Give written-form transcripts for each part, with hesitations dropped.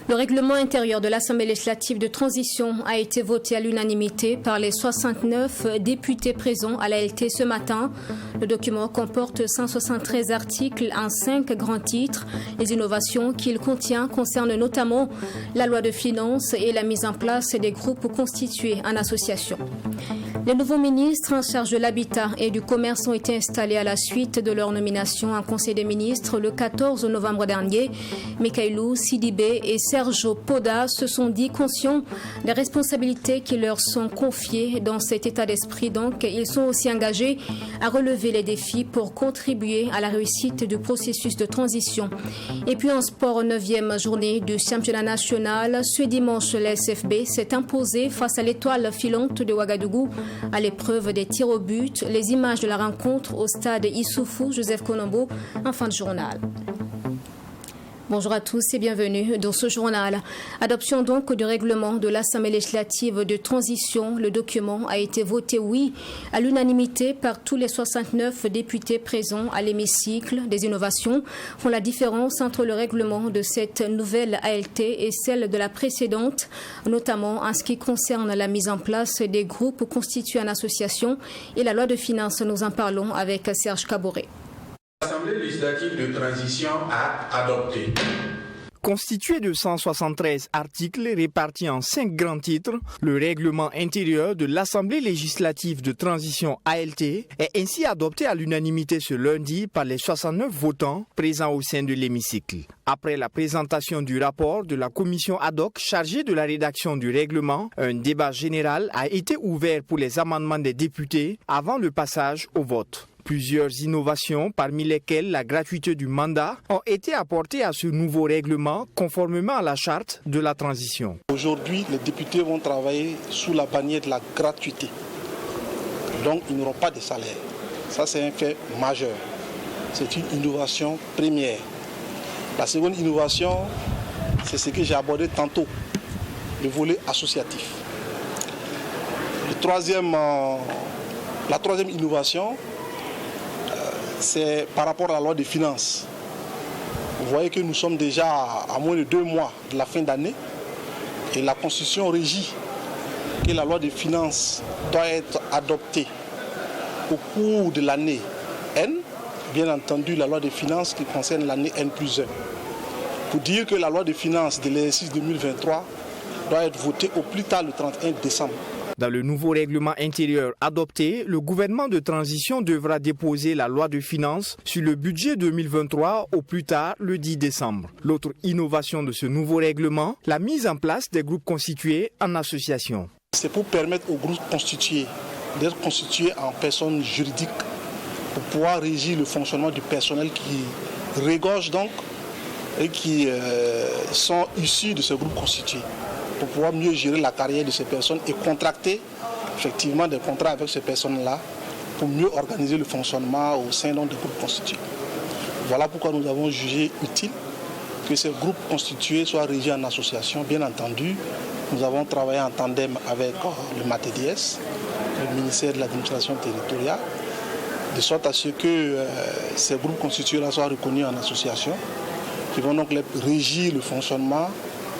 Le règlement intérieur de l'Assemblée législative de transition a été voté à l'unanimité par les 69 députés présents à l'ALT ce matin. Le document comporte 173 articles en 5 grands titres. Les innovations qu'il contient concernent notamment la loi de finances et la mise en place des groupes constitués en association. Les nouveaux ministres en charge de l'habitat et du commerce ont été installés à la suite de leur nomination en Conseil des ministres le 14 novembre dernier. Mikailou Sidibé et Sergio Poda se sont dit conscients des responsabilités qui leur sont confiées dans cet état d'esprit. Donc, ils sont aussi engagés à relever les défis pour contribuer à la réussite du processus de transition. Et puis en sport, 9e journée du championnat national. Ce dimanche, la SFB s'est imposée face à l'étoile filante de Ouagadougou à l'épreuve des tirs au but. Les images de la rencontre au stade Issoufou Joseph Konombo en fin de journal. Bonjour à tous et bienvenue dans ce journal. Adoption donc du règlement de l'Assemblée législative de transition. Le document a été voté oui à l'unanimité par tous les 69 députés présents à l'hémicycle. Des innovations font la différence entre le règlement de cette nouvelle ALT et celle de la précédente, notamment en ce qui concerne la mise en place des groupes constitués en association et la loi de finances. Nous en parlons avec Serge Kaboré. L'Assemblée législative de transition a adopté. Constitué de 173 articles répartis en 5 grands titres, le règlement intérieur de l'Assemblée législative de transition ALT est ainsi adopté à l'unanimité ce lundi par les 69 votants présents au sein de l'hémicycle. Après la présentation du rapport de la commission ad hoc chargée de la rédaction du règlement, un débat général a été ouvert pour les amendements des députés avant le passage au vote. Plusieurs innovations, parmi lesquelles la gratuité du mandat, ont été apportées à ce nouveau règlement conformément à la charte de la transition. Aujourd'hui, les députés vont travailler sous la bannière de la gratuité. Donc, ils n'auront pas de salaire. Ça, c'est un fait majeur. C'est une innovation première. La seconde innovation, c'est ce que j'ai abordé tantôt, le volet associatif. La troisième innovation, c'est par rapport à la loi des finances. Vous voyez que nous sommes déjà à moins de 2 mois de la fin d'année et la Constitution régit que la loi des finances doit être adoptée au cours de l'année N, bien entendu la loi des finances qui concerne l'année N+1. Pour dire que la loi des finances de l'exercice 2023 doit être votée au plus tard le 31 décembre. Dans le nouveau règlement intérieur adopté, le gouvernement de transition devra déposer la loi de finances sur le budget 2023 au plus tard le 10 décembre. L'autre innovation de ce nouveau règlement, la mise en place des groupes constitués en association. C'est pour permettre aux groupes constitués d'être constitués en personnes juridiques pour pouvoir régir le fonctionnement du personnel qui regorge donc et qui sont issus de ce groupe constitué, pour pouvoir mieux gérer la carrière de ces personnes et contracter effectivement des contrats avec ces personnes-là pour mieux organiser le fonctionnement au sein des groupes constitués. Voilà pourquoi nous avons jugé utile que ces groupes constitués soient régis en association. Bien entendu, nous avons travaillé en tandem avec le MATDS, le ministère de l'administration territoriale, de sorte à ce que ces groupes constitués-là soient reconnus en association, qui vont donc régir le fonctionnement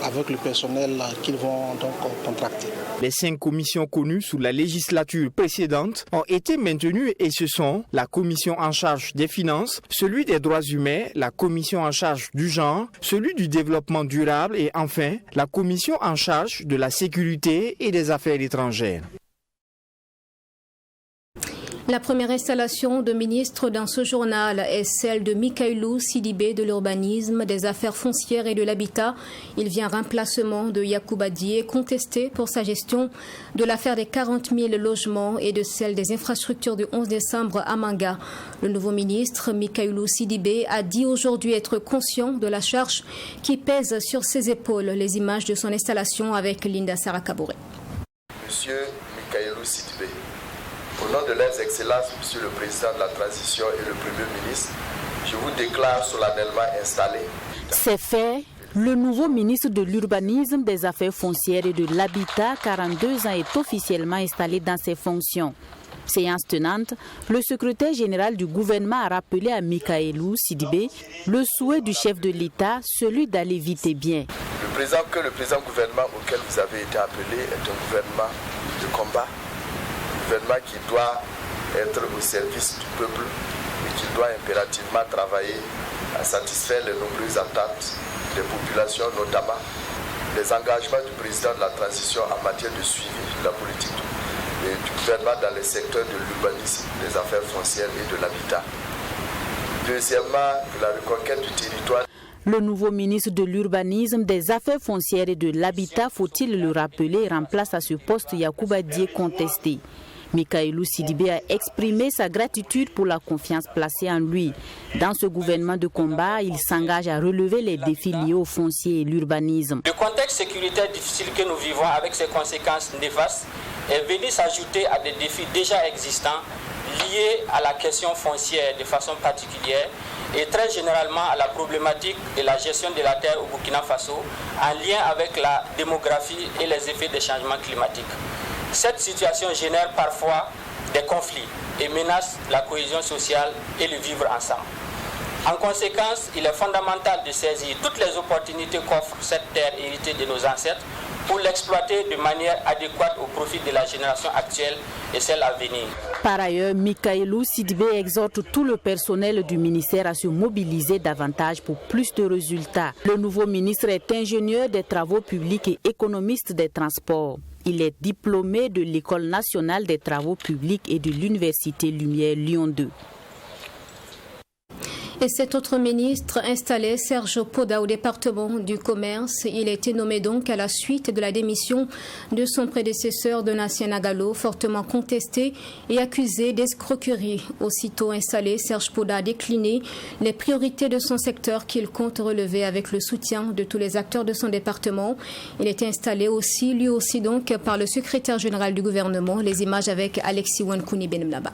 avec le personnel qu'ils vont donc contracter. Les 5 commissions connues sous la législature précédente ont été maintenues et ce sont la commission en charge des finances, celui des droits humains, la commission en charge du genre, celui du développement durable et enfin la commission en charge de la sécurité et des affaires étrangères. La première installation de ministre dans ce journal est celle de Mikailou Sidibé de l'urbanisme, des affaires foncières et de l'habitat. Il vient remplacement de Yacouba Dié, contesté pour sa gestion de l'affaire des 40 000 logements et de celle des infrastructures du 11 décembre à Manga. Le nouveau ministre, Mikailou Sidibé, a dit aujourd'hui être conscient de la charge qui pèse sur ses épaules. Les images de son installation avec Linda Sarakabouré. Monsieur Mikaelou Sidibé. Au nom de leurs excellences, Monsieur le Président de la Transition et le Premier ministre, je vous déclare solennellement installé. C'est fait. Le nouveau ministre de l'Urbanisme, des Affaires foncières et de l'Habitat, 42 ans, est officiellement installé dans ses fonctions. Séance tenante, le secrétaire général du gouvernement a rappelé à Mikaelou Sidibé le souhait du chef de l'État, celui d'aller vite et bien. Le présent gouvernement auquel vous avez été appelé est un gouvernement de combat, un gouvernement qui doit être au service du peuple et qui doit impérativement travailler à satisfaire les nombreuses attentes des populations, notamment les engagements du président de la transition en matière de suivi de la politique du gouvernement dans les secteurs de l'urbanisme, des affaires foncières et de l'habitat. Deuxièmement, la reconquête du territoire. Le nouveau ministre de l'Urbanisme, des Affaires foncières et de l'Habitat, faut-il le rappeler, remplace à ce poste Yacouba Dié contesté. Mikaelou Sidibé a exprimé sa gratitude pour la confiance placée en lui. Dans ce gouvernement de combat, il s'engage à relever les défis liés au foncier et l'urbanisme. Le contexte sécuritaire difficile que nous vivons avec ses conséquences néfastes est venu s'ajouter à des défis déjà existants liés à la question foncière de façon particulière et très généralement à la problématique de la gestion de la terre au Burkina Faso en lien avec la démographie et les effets des changements climatiques. Cette situation génère parfois des conflits et menace la cohésion sociale et le vivre ensemble. En conséquence, il est fondamental de saisir toutes les opportunités qu'offre cette terre héritée de nos ancêtres pour l'exploiter de manière adéquate au profit de la génération actuelle et celle à venir. Par ailleurs, Mikaelou Sidibé exhorte tout le personnel du ministère à se mobiliser davantage pour plus de résultats. Le nouveau ministre est ingénieur des travaux publics et économiste des transports. Il est diplômé de l'École nationale des travaux publics et de l'Université Lumière Lyon 2. Et cet autre ministre installé, Serge Poda, au département du commerce, il a été nommé donc à la suite de la démission de son prédécesseur Donatien Nagalo, fortement contesté et accusé d'escroquerie. Aussitôt installé, Serge Poda a décliné les priorités de son secteur qu'il compte relever avec le soutien de tous les acteurs de son département. Il était installé aussi, lui aussi donc, par le secrétaire général du gouvernement. Les images avec Alexis Wankouni Benmlaba.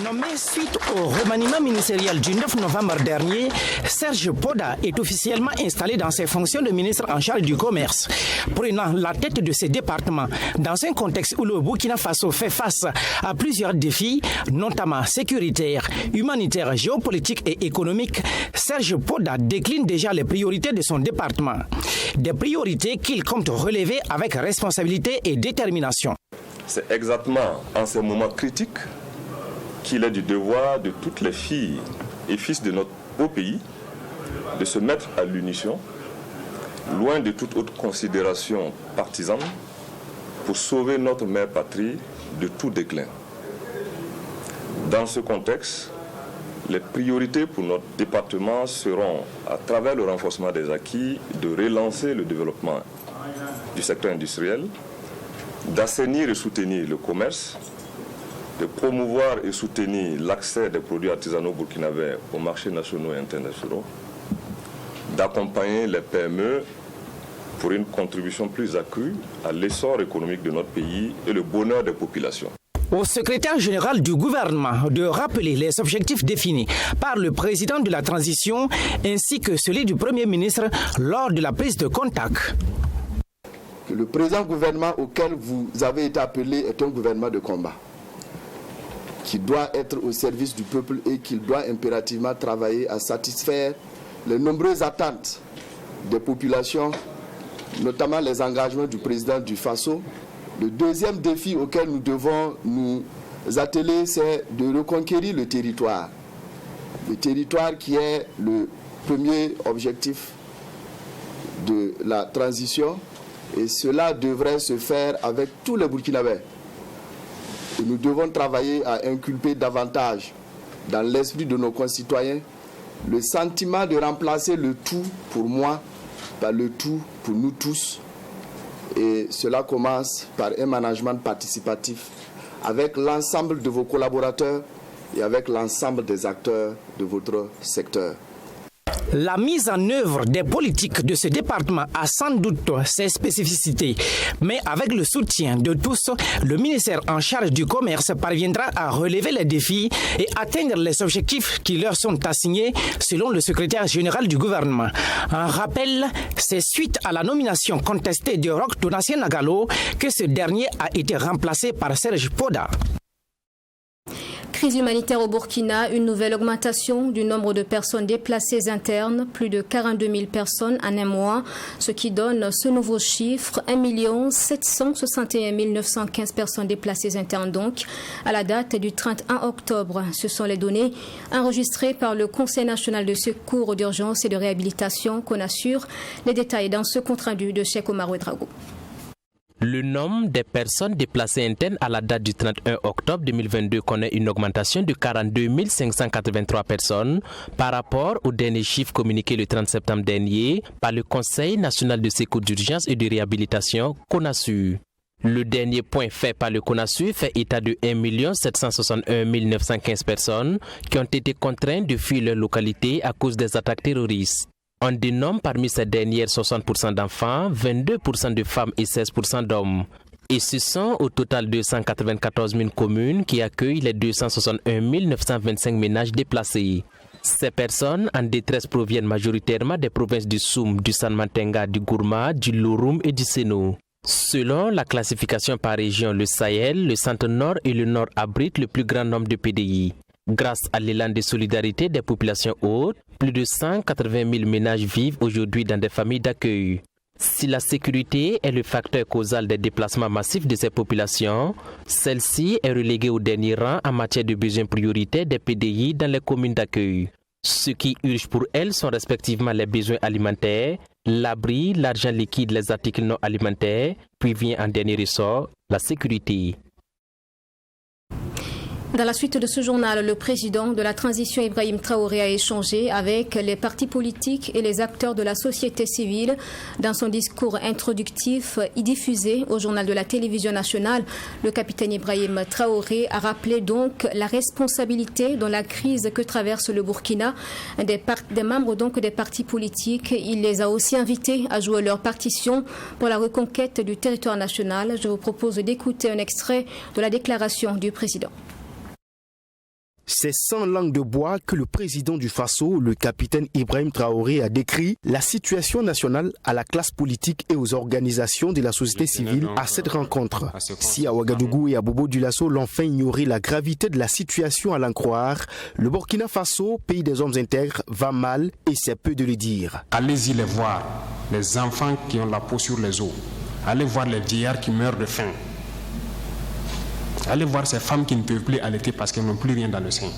Nommé suite au remaniement ministériel du 9 novembre dernier, Serge Poda est officiellement installé dans ses fonctions de ministre en charge du commerce, prenant la tête de ses départements dans un contexte où le Burkina Faso fait face à plusieurs défis, notamment sécuritaires, humanitaires, géopolitiques et économiques. Serge Poda décline déjà les priorités de son département, des priorités qu'il compte relever avec responsabilité et détermination. C'est exactement en ces moments critiques qu'il est du devoir de toutes les filles et fils de notre beau pays de se mettre à l'unisson, loin de toute autre considération partisane, pour sauver notre mère patrie de tout déclin. Dans ce contexte, les priorités pour notre département seront, à travers le renforcement des acquis, de relancer le développement du secteur industriel, d'assainir et soutenir le commerce, de promouvoir et soutenir l'accès des produits artisanaux burkinabés aux marchés nationaux et internationaux, d'accompagner les PME pour une contribution plus accrue à l'essor économique de notre pays et le bonheur des populations. Au secrétaire général du gouvernement de rappeler les objectifs définis par le président de la transition ainsi que celui du Premier ministre lors de la prise de contact. Le présent gouvernement auquel vous avez été appelé est un gouvernement de combat, qui doit être au service du peuple et qui doit impérativement travailler à satisfaire les nombreuses attentes des populations, notamment les engagements du président du Faso. Le deuxième défi auquel nous devons nous atteler, c'est de reconquérir le territoire. Le territoire qui est le premier objectif de la transition, et cela devrait se faire avec tous les Burkinabés. Et nous devons travailler à inculper davantage dans l'esprit de nos concitoyens le sentiment de remplacer le tout pour moi par le tout pour nous tous. Et cela commence par un management participatif avec l'ensemble de vos collaborateurs et avec l'ensemble des acteurs de votre secteur. La mise en œuvre des politiques de ce département a sans doute ses spécificités, mais avec le soutien de tous, le ministère en charge du commerce parviendra à relever les défis et atteindre les objectifs qui leur sont assignés selon le secrétaire général du gouvernement. En rappel, c'est suite à la nomination contestée de Roch Donatien Nagalo que ce dernier a été remplacé par Serge Poda. Crise humanitaire au Burkina, une nouvelle augmentation du nombre de personnes déplacées internes, plus de 42 000 personnes en un mois, ce qui donne ce nouveau chiffre, 1 761 915 personnes déplacées internes donc, à la date du 31 octobre. Ce sont les données enregistrées par le Conseil national de secours d'urgence et de réhabilitation qu'on assure. Les détails dans ce compte-rendu de Cheikh Omar Ouedraogo. Le nombre des personnes déplacées internes à la date du 31 octobre 2022 connaît une augmentation de 42 583 personnes par rapport au dernier chiffre communiqué le 30 septembre dernier par le Conseil national de secours d'urgence et de réhabilitation CONASUR. Le dernier point fait par le CONASUR fait état de 1 761 915 personnes qui ont été contraintes de fuir leur localité à cause des attaques terroristes. On dénomme parmi ces dernières 60% d'enfants, 22% de femmes et 16% d'hommes. Et ce sont au total 294 000 communes qui accueillent les 261 925 ménages déplacés. Ces personnes en détresse proviennent majoritairement des provinces du Soum, du San-Mantenga, du Gourma, du Louroum et du Sénou. Selon la classification par région, le Sahel, le centre-nord et le nord abritent le plus grand nombre de PDI. Grâce à l'élan de solidarité des populations hautes, plus de 180 000 ménages vivent aujourd'hui dans des familles d'accueil. Si la sécurité est le facteur causal des déplacements massifs de ces populations, celle-ci est reléguée au dernier rang en matière de besoins prioritaires des PDI dans les communes d'accueil. Ce qui urge pour elles sont respectivement les besoins alimentaires, l'abri, l'argent liquide, les articles non alimentaires, puis vient en dernier ressort la sécurité. Dans la suite de ce journal, le président de la transition Ibrahim Traoré a échangé avec les partis politiques et les acteurs de la société civile. Dans son discours introductif diffusé au journal de la télévision nationale, le capitaine Ibrahim Traoré a rappelé donc la responsabilité dans la crise que traverse le Burkina des membres donc des partis politiques. Il les a aussi invités à jouer leur partition pour la reconquête du territoire national. Je vous propose d'écouter un extrait de la déclaration du président. C'est sans langue de bois que le président du Faso, le capitaine Ibrahim Traoré, a décrit la situation nationale à la classe politique et aux organisations de la société civile à cette rencontre. Si à Ouagadougou et à Bobo-Dioulasso l'ont fait ignorer la gravité de la situation à l'en croire, le Burkina Faso, pays des hommes intègres, va mal et c'est peu de le dire. Allez-y les voir, les enfants qui ont la peau sur les os. Allez voir les vieillards qui meurent de faim. Allez voir ces femmes qui ne peuvent plus allaiter parce qu'elles n'ont plus rien dans le sein.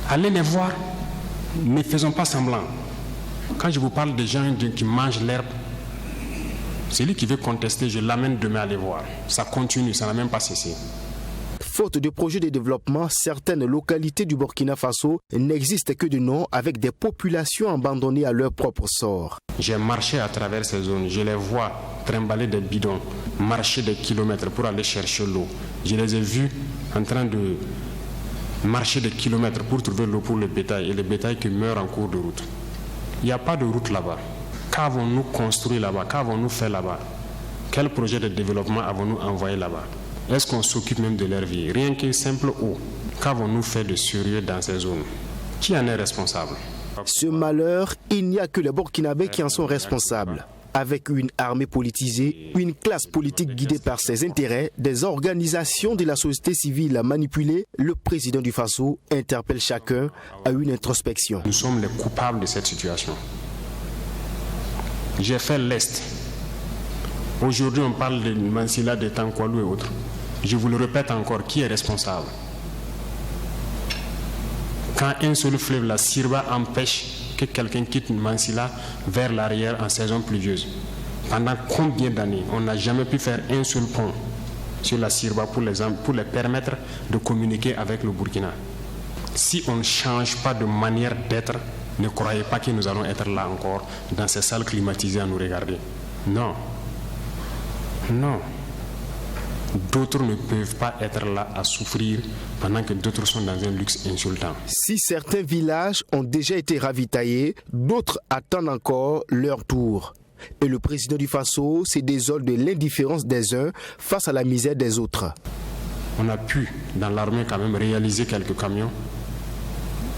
Allez les voir, ne faisons pas semblant. Quand je vous parle des gens qui mangent l'herbe, celui qui veut contester, je l'amène demain à les voir. Ça continue, ça n'a même pas cessé. Faute de projets de développement, certaines localités du Burkina Faso n'existent que de nom avec des populations abandonnées à leur propre sort. J'ai marché à travers ces zones, je les vois trimballer des bidons, marcher des kilomètres pour aller chercher l'eau. Je les ai vus en train de marcher des kilomètres pour trouver l'eau pour le bétail et le bétail qui meurt en cours de route. Il n'y a pas de route là-bas. Qu'avons-nous construit là-bas? Qu'avons-nous fait là-bas? Quel projet de développement avons-nous envoyé là-bas? Est-ce qu'on s'occupe même de leur vie? Rien que simple eau. Qu'avons-nous fait de sérieux dans ces zones? Qui en est responsable? Ce malheur, il n'y a que les Burkinabés qui en sont responsables. Avec une armée politisée, une classe politique guidée par ses intérêts, des organisations de la société civile manipulées, le président du Faso interpelle chacun à une introspection. Nous sommes les coupables de cette situation. J'ai fait l'Est. Aujourd'hui, on parle de Mansilla, de Tankwalou et autres. Je vous le répète encore, qui est responsable? Quand un seul fleuve, la Sirba, empêche que quelqu'un quitte Mansilla vers l'arrière en saison pluvieuse, pendant combien d'années on n'a jamais pu faire un seul pont sur la Sirba pour les permettre de communiquer avec le Burkina? Si on ne change pas de manière d'être, ne croyez pas que nous allons être là encore dans ces salles climatisées à nous regarder. Non. Non. d'autres ne peuvent pas être là à souffrir pendant que d'autres sont dans un luxe insultant. Si certains villages ont déjà été ravitaillés, d'autres attendent encore leur tour. Et le président du Faso se désole de l'indifférence des uns face à la misère des autres. On a pu, dans l'armée, quand même réaliser quelques camions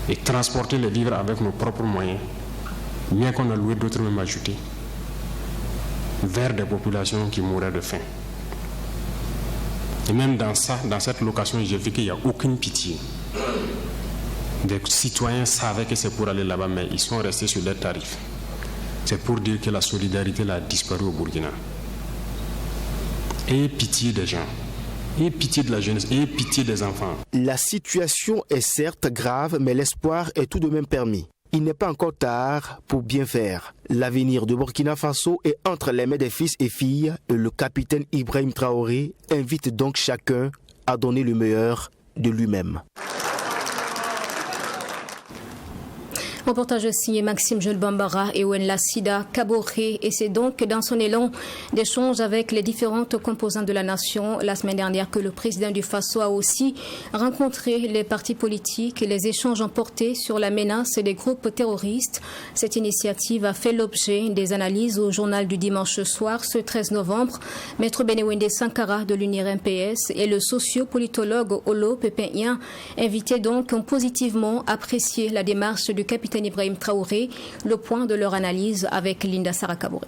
et transporter les vivres avec nos propres moyens, bien qu'on a loué d'autres même ajoutés, vers des populations qui mouraient de faim. Et même dans cette location, j'ai vu qu'il n'y a aucune pitié. Des citoyens savaient que c'est pour aller là-bas, mais ils sont restés sur leurs tarifs. C'est pour dire que la solidarité a disparu au Burkina. Ayez pitié des gens, ayez pitié de la jeunesse, ayez pitié des enfants. La situation est certes grave, mais l'espoir est tout de même permis. Il n'est pas encore tard pour bien faire. L'avenir de Burkina Faso est entre les mains des fils et filles et le capitaine Ibrahim Traoré invite donc chacun à donner le meilleur de lui-même. Reportage signé Maxime Jules Bambara et Owen Lassida Kaboré. Et c'est donc dans son élan d'échange avec les différentes composantes de la nation la semaine dernière que le président du Faso a aussi rencontré les partis politiques. Les échanges ont porté sur la menace des groupes terroristes. Cette initiative a fait l'objet des analyses au journal du dimanche soir, ce 13 novembre. Maître Benewende Sankara de l'UNIR-MPS et le sociopolitologue Olo Pepinien invitaient donc ont positivement apprécié la démarche du capitaine Ibrahim Traoré, le point de leur analyse avec Linda Sarakabouré.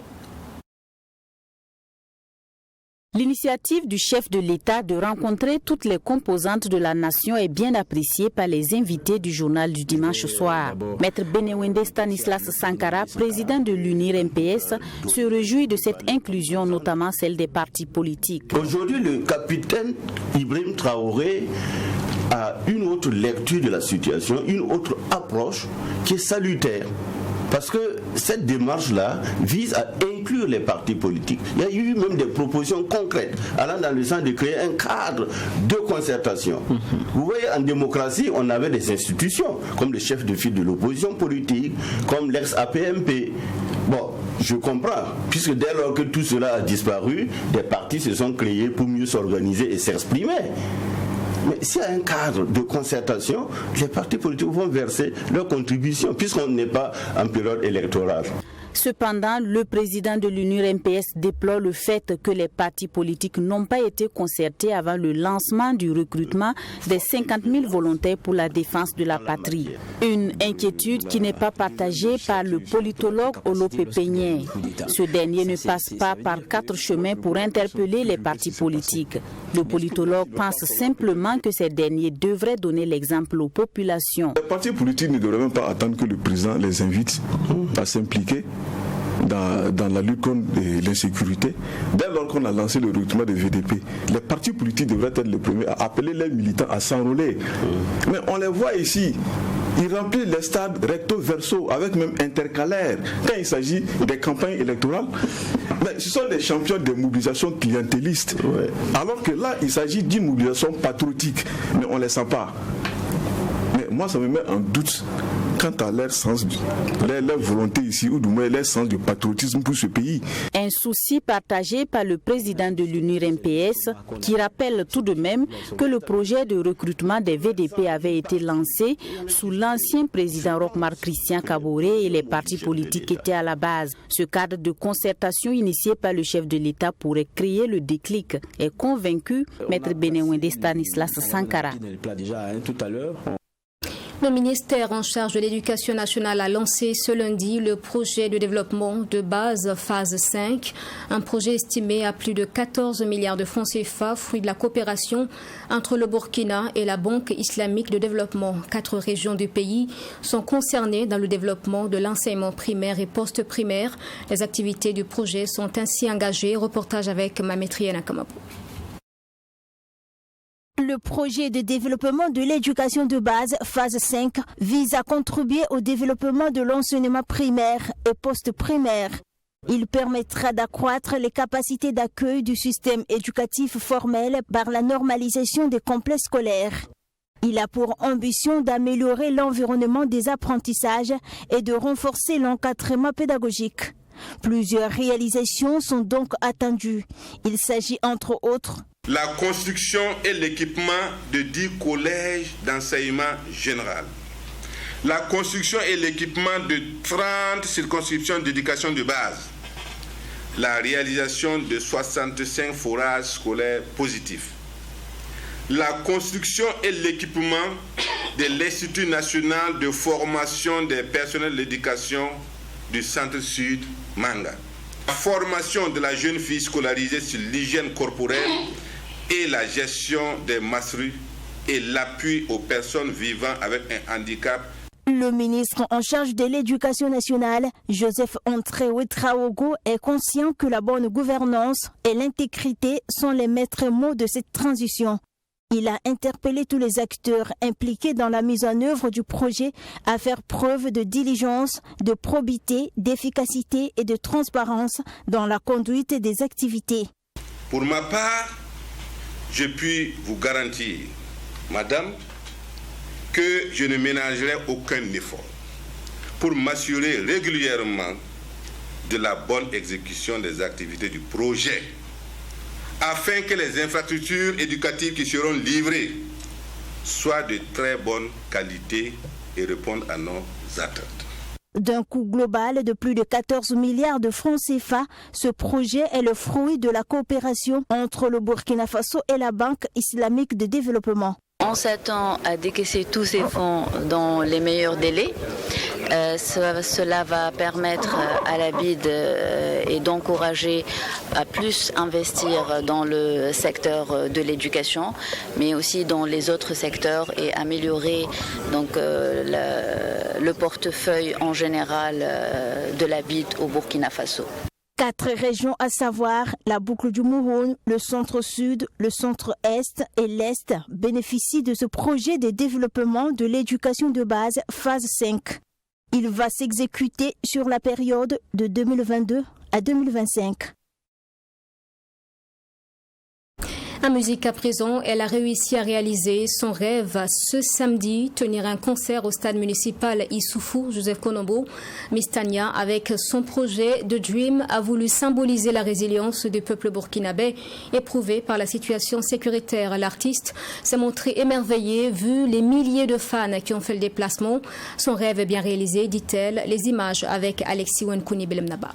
L'initiative du chef de l'État de rencontrer toutes les composantes de la nation est bien appréciée par les invités du journal du dimanche soir. Maître Benewende Stanislas Sankara, président de l'UNIR-MPS, se réjouit de cette inclusion, notamment celle des partis politiques. Aujourd'hui, le capitaine Ibrahim Traoré a une autre lecture de la situation, une autre approche qui est salutaire. Parce que cette démarche-là vise à inclure les partis politiques. Il y a eu même des propositions concrètes allant dans le sens de créer un cadre de concertation. Vous voyez, en démocratie, on avait des institutions, comme le chef de file de l'opposition politique, comme l'ex-APMP. Bon, je comprends, puisque dès lors que tout cela a disparu, des partis se sont créés pour mieux s'organiser et s'exprimer. Mais s'il y a un cadre de concertation, les partis politiques vont verser leur contribution, puisqu'on n'est pas en période électorale. Cependant, le président de l'UNIR-MPS déplore le fait que les partis politiques n'ont pas été concertés avant le lancement du recrutement des 50 000 volontaires pour la défense de la patrie. Une inquiétude qui n'est pas partagée par le politologue Olo Pepinien. Ce dernier ne passe pas par 4 chemins pour interpeller les partis politiques. Le politologue pense simplement que ces derniers devraient donner l'exemple aux populations. Les partis politiques ne devraient même pas attendre que le président les invite à s'impliquer dans la lutte contre l'insécurité. Dès lors qu'on a lancé le recrutement des VDP, les partis politiques devraient être les premiers à appeler les militants à s'enrôler. Mais on les voit ici, ils remplissent les stades recto verso avec même intercalaire quand il s'agit des campagnes électorales. Mais ce sont les champions des mobilisations clientélistes. Alors que là, il s'agit d'une mobilisation patriotique, mais on ne les sent pas. Mais moi, ça me met en doute quant à leur sens, leur volonté ici, ou du moins leur sens de patriotisme pour ce pays. Un souci partagé par le président de l'UNIR-MPS, qui rappelle tout de même que le projet de recrutement des VDP avait été lancé sous l'ancien président Roch-Marc Christian Kaboré et les partis politiques étaient à la base. Ce cadre de concertation initié par le chef de l'État pourrait créer le déclic, est convaincu Maître Benewende Stanislas Sankara. Le ministère en charge de l'Éducation nationale a lancé ce lundi le projet de développement de base phase 5, un projet estimé à plus de 14 milliards de francs CFA, fruit de la coopération entre le Burkina et la Banque islamique de développement. 4 régions du pays sont concernées dans le développement de l'enseignement primaire et post-primaire. Les activités du projet sont ainsi engagées. Reportage avec Mamétriana Kamapou. Le projet de développement de l'éducation de base, phase 5, vise à contribuer au développement de l'enseignement primaire et post-primaire. Il permettra d'accroître les capacités d'accueil du système éducatif formel par la normalisation des complexes scolaires. Il a pour ambition d'améliorer l'environnement des apprentissages et de renforcer l'encadrement pédagogique. Plusieurs réalisations sont donc attendues. Il s'agit entre autres La construction et l'équipement de 10 collèges d'enseignement général. La construction et l'équipement de 30 circonscriptions d'éducation de base. La réalisation de 65 forages scolaires positifs. La construction et l'équipement de l'Institut national de formation des personnels d'éducation du Centre-Sud Manga. La formation de la jeune fille scolarisée sur l'hygiène corporelle et la gestion des menstrues et l'appui aux personnes vivant avec un handicap. Le ministre en charge de l'Éducation nationale, Joseph Antréoui Traogo, est conscient que la bonne gouvernance et l'intégrité sont les maîtres mots de cette transition. Il a interpellé tous les acteurs impliqués dans la mise en œuvre du projet à faire preuve de diligence, de probité, d'efficacité et de transparence dans la conduite des activités. Pour ma part, je puis vous garantir, Madame, que je ne ménagerai aucun effort pour m'assurer régulièrement de la bonne exécution des activités du projet, afin que les infrastructures éducatives qui seront livrées soient de très bonne qualité et répondent à nos attentes. D'un coût global de plus de 14 milliards de francs CFA, ce projet est le fruit de la coopération entre le Burkina Faso et la Banque islamique de développement. On s'attend à décaisser tous ces fonds dans les meilleurs délais. Cela va permettre à la BID et d'encourager à plus investir dans le secteur de l'éducation, mais aussi dans les autres secteurs et améliorer donc, le portefeuille en général de la BID au Burkina Faso. 4 régions à savoir la boucle du Mouroun, le centre-sud, le centre-est et l'est bénéficient de ce projet de développement de l'éducation de base phase 5. Il va s'exécuter sur la période de 2022 à 2025. En musique à présent, elle a réussi à réaliser son rêve ce samedi, tenir un concert au stade municipal Issoufou, Joseph Konombo. Miss Tania, avec son projet The Dream, a voulu symboliser la résilience du peuple burkinabé éprouvé par la situation sécuritaire. L'artiste s'est montré émerveillé vu les milliers de fans qui ont fait le déplacement. Son rêve est bien réalisé, dit-elle. Les images avec Alexis Wenkouni Belemnaba.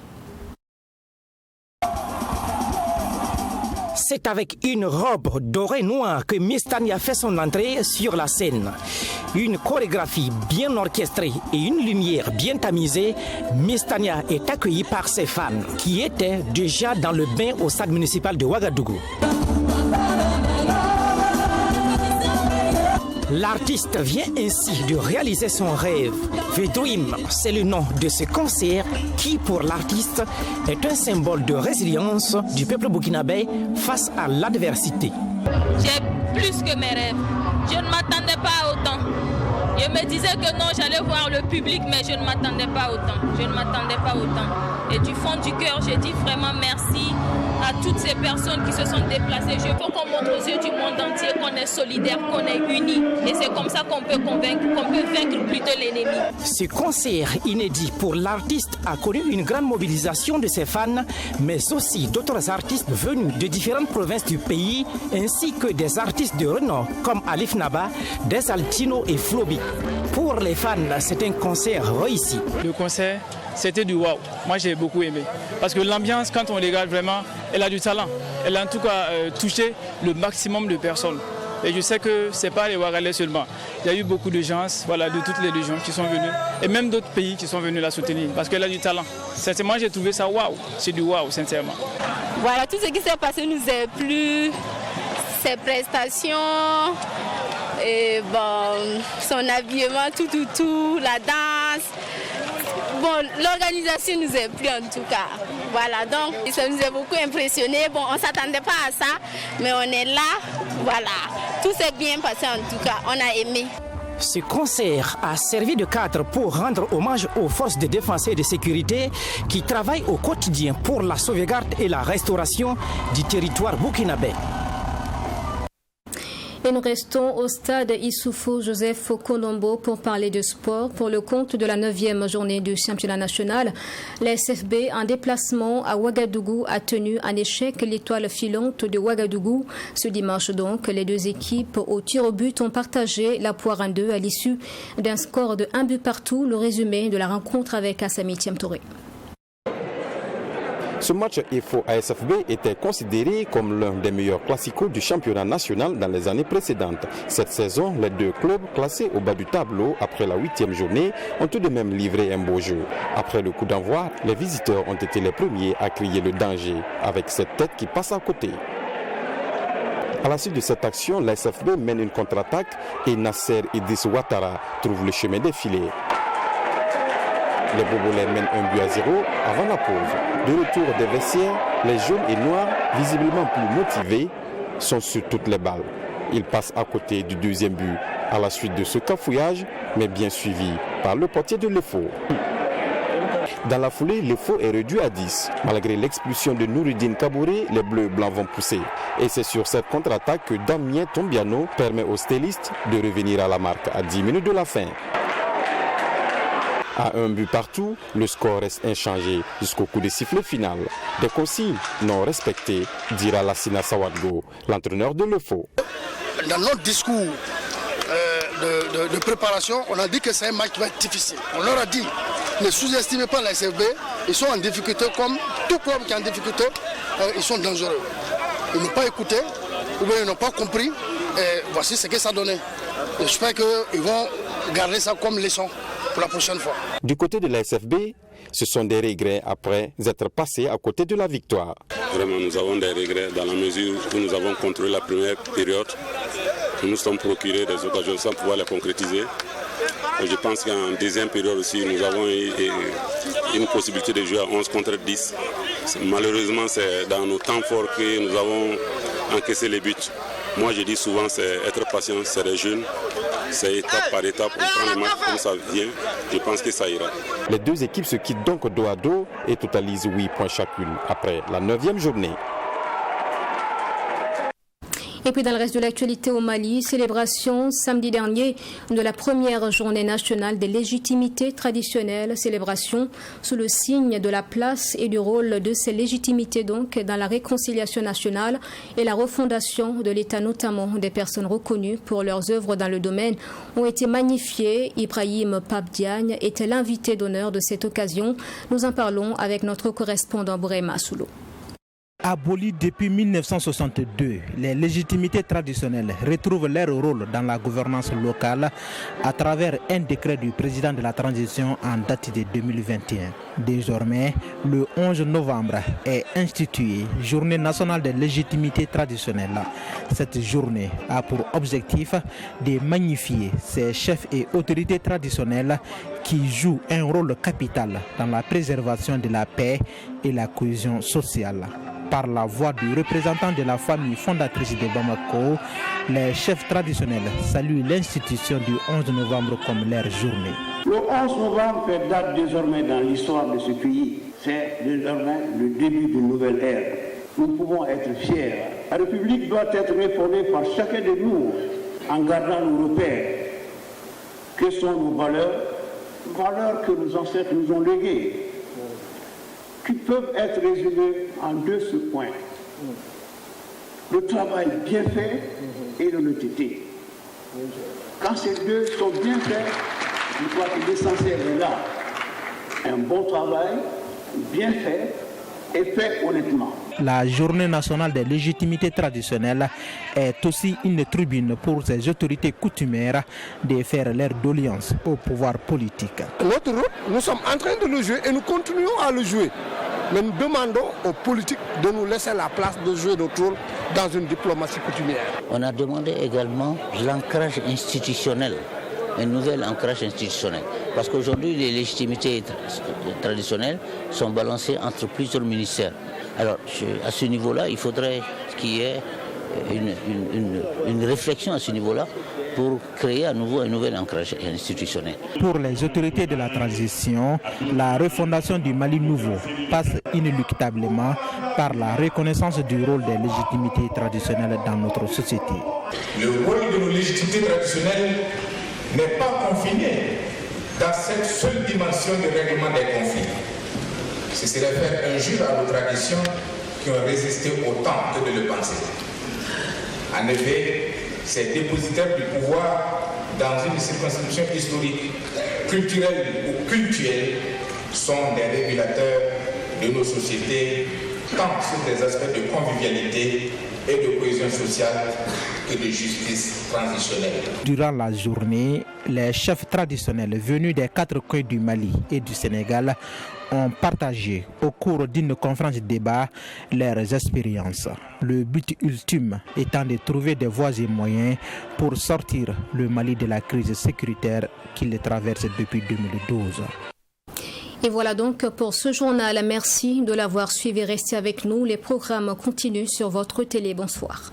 C'est avec une robe dorée noire que Miss Tania fait son entrée sur la scène. Une chorégraphie bien orchestrée et une lumière bien tamisée, Miss Tania est accueillie par ses fans qui étaient déjà dans le bain au stade municipal de Ouagadougou. L'artiste vient ainsi de réaliser son rêve. The Dream, c'est le nom de ce concert qui, pour l'artiste, est un symbole de résilience du peuple burkinabé face à l'adversité. J'ai plus que mes rêves. Je ne m'attendais pas à autant. Je me disais que non, j'allais voir le public, mais je ne m'attendais pas autant. Je ne m'attendais pas autant. Et du fond du cœur, je dis vraiment merci à toutes ces personnes qui se sont déplacées. Je veux qu'on montre aux yeux du monde entier qu'on est solidaire, qu'on est unis. Et c'est comme ça qu'on peut convaincre, qu'on peut vaincre plutôt l'ennemi. Ce concert inédit pour l'artiste a connu une grande mobilisation de ses fans, mais aussi d'autres artistes venus de différentes provinces du pays, ainsi que des artistes de renom comme Alif Naba, Des Altino et Flobi. Pour les fans, c'est un concert réussi. Le concert, c'était du waouh. Moi, j'ai beaucoup aimé. Parce que l'ambiance, quand on regarde vraiment, elle a du talent. Elle a en tout cas touché le maximum de personnes. Et je sais que ce n'est pas les Ouagalais seulement. Il y a eu beaucoup de gens, voilà, de toutes les régions qui sont venus. Et même d'autres pays qui sont venus la soutenir. Parce qu'elle a du talent. Moi, j'ai trouvé ça waouh. C'est du waouh, sincèrement. Voilà, tout ce qui s'est passé nous a plu. Ses prestations, et bon, son habillement, tout, la danse. Bon, l'organisation nous a plu en tout cas. Voilà, donc ça nous a beaucoup impressionnés. Bon, on ne s'attendait pas à ça, mais on est là. Voilà, tout s'est bien passé en tout cas. On a aimé. Ce concert a servi de cadre pour rendre hommage aux forces de défense et de sécurité qui travaillent au quotidien pour la sauvegarde et la restauration du territoire burkinabé. Et nous restons au stade Issoufou Joseph Colombo pour parler de sport. Pour le compte de la 9e journée du championnat national, la SFB en déplacement à Ouagadougou a tenu en échec l'étoile filante de Ouagadougou. Ce dimanche donc, les deux équipes au tir au but ont partagé la poire en deux à l'issue d'un score de 1 but partout. Le résumé de la rencontre avec Assami Thiam-Touré. Ce match IFO-ASFB était considéré comme l'un des meilleurs classicos du championnat national dans les années précédentes. Cette saison, les deux clubs classés au bas du tableau après la 8e journée ont tout de même livré un beau jeu. Après le coup d'envoi, les visiteurs ont été les premiers à crier le danger avec cette tête qui passe à côté. À la suite de cette action, l'ASFB mène une contre-attaque et Nasser Idriss Ouattara trouve le chemin des filets. Les Bobolais mènent 1 but à 0 avant la pause. De retour des vestiaires, les jaunes et noirs, visiblement plus motivés, sont sur toutes les balles. Ils passent à côté du deuxième but à la suite de ce cafouillage, mais bien suivi par le portier de l'EFO. Dans la foulée, l'EFO est réduit à 10. Malgré l'expulsion de Nouridine Kabouré, les bleus-blancs vont pousser. Et c'est sur cette contre-attaque que Damien Tombiano permet aux stylistes de revenir à la marque à 10 minutes de la fin. À 1 but partout, le score reste inchangé jusqu'au coup de sifflet final. Des consignes non respectées, dira Lassina Sawadgo, l'entraîneur de l'EFO. Dans notre discours de préparation, on a dit que c'est un match qui va être difficile. On leur a dit, ne sous-estimez pas la SFB, ils sont en difficulté comme tout club qui est en difficulté, ils sont dangereux. Ils n'ont pas écouté, ou bien ils n'ont pas compris, et voici ce que ça donnait. J'espère qu'ils vont garder ça comme leçon pour la prochaine fois. Du côté de la SFB, ce sont des regrets après être passés à côté de la victoire. Vraiment, nous avons des regrets dans la mesure où nous avons contrôlé la première période. Nous nous sommes procurés des occasions sans pouvoir les concrétiser. Et je pense qu'en deuxième période aussi, nous avons eu une possibilité de jouer à 11 contre 10. Malheureusement, c'est dans nos temps forts que nous avons encaissé les buts. Moi, je dis souvent, c'est être patient, c'est des jeunes. C'est étape par étape, on prend le match comme ça vient, je pense que ça ira. Les deux équipes se quittent donc dos à dos et totalisent 8 points chacune après la 9e journée. Et puis dans le reste de l'actualité au Mali, célébration samedi dernier de la première journée nationale des légitimités traditionnelles. Célébration sous le signe de la place et du rôle de ces légitimités donc dans la réconciliation nationale et la refondation de l'État, notamment des personnes reconnues pour leurs œuvres dans le domaine, ont été magnifiées. Ibrahim Pape Diagne était l'invité d'honneur de cette occasion. Nous en parlons avec notre correspondant Bourema Soulo. Abolies depuis 1962, les légitimités traditionnelles retrouvent leur rôle dans la gouvernance locale à travers un décret du président de la transition en date de 2021. Désormais, le 11 novembre est instituée Journée nationale des légitimités traditionnelles. Cette journée a pour objectif de magnifier ces chefs et autorités traditionnelles qui jouent un rôle capital dans la préservation de la paix et la cohésion sociale. Par la voix du représentant de la famille fondatrice de Bamako, les chefs traditionnels saluent l'institution du 11 novembre comme leur journée. Le 11 novembre fait date désormais dans l'histoire de ce pays. C'est désormais le début d'une nouvelle ère. Nous pouvons être fiers. La République doit être réformée par chacun de nous en gardant nos repères. Que sont nos valeurs? Valeurs que nos ancêtres nous ont léguées, qui peuvent être résumées en deux points. Le travail bien fait et l'honnêteté. Quand ces deux sont bien faits, je crois que l'essentiel est là. Un bon travail, bien fait et fait honnêtement. La journée nationale des légitimités traditionnelles est aussi une tribune pour ces autorités coutumières de faire leur doléance au pouvoir politique. Notre rôle, nous sommes en train de le jouer et nous continuons à le jouer. Mais nous demandons aux politiques de nous laisser la place de jouer notre rôle dans une diplomatie coutumière. On a demandé également l'ancrage institutionnel, un nouvel ancrage institutionnel. Parce qu'aujourd'hui, les légitimités traditionnelles sont balancées entre plusieurs ministères. Alors, à ce niveau-là, il faudrait qu'il y ait une réflexion à ce niveau-là pour créer à nouveau un nouvel ancrage institutionnel. Pour les autorités de la transition, la refondation du Mali nouveau passe inéluctablement par la reconnaissance du rôle des légitimités traditionnelles dans notre société. Le rôle de nos légitimités traditionnelles n'est pas confiné dans cette seule dimension de règlement des conflits. Ce serait faire injure à nos traditions qui ont résisté autant que de le penser. En effet, ces dépositaires du pouvoir dans une circonscription historique, culturelle ou cultuelle, sont des régulateurs de nos sociétés, tant sur des aspects de convivialité et de cohésion sociale que de justice transitionnelle. Durant la journée, les chefs traditionnels venus des 4 coins du Mali et du Sénégal ont partagé au cours d'une conférence de débat leurs expériences. Le but ultime étant de trouver des voies et moyens pour sortir le Mali de la crise sécuritaire qu'il traverse depuis 2012. Et voilà donc pour ce journal. Merci de l'avoir suivi. Restez avec nous. Les programmes continuent sur votre télé. Bonsoir.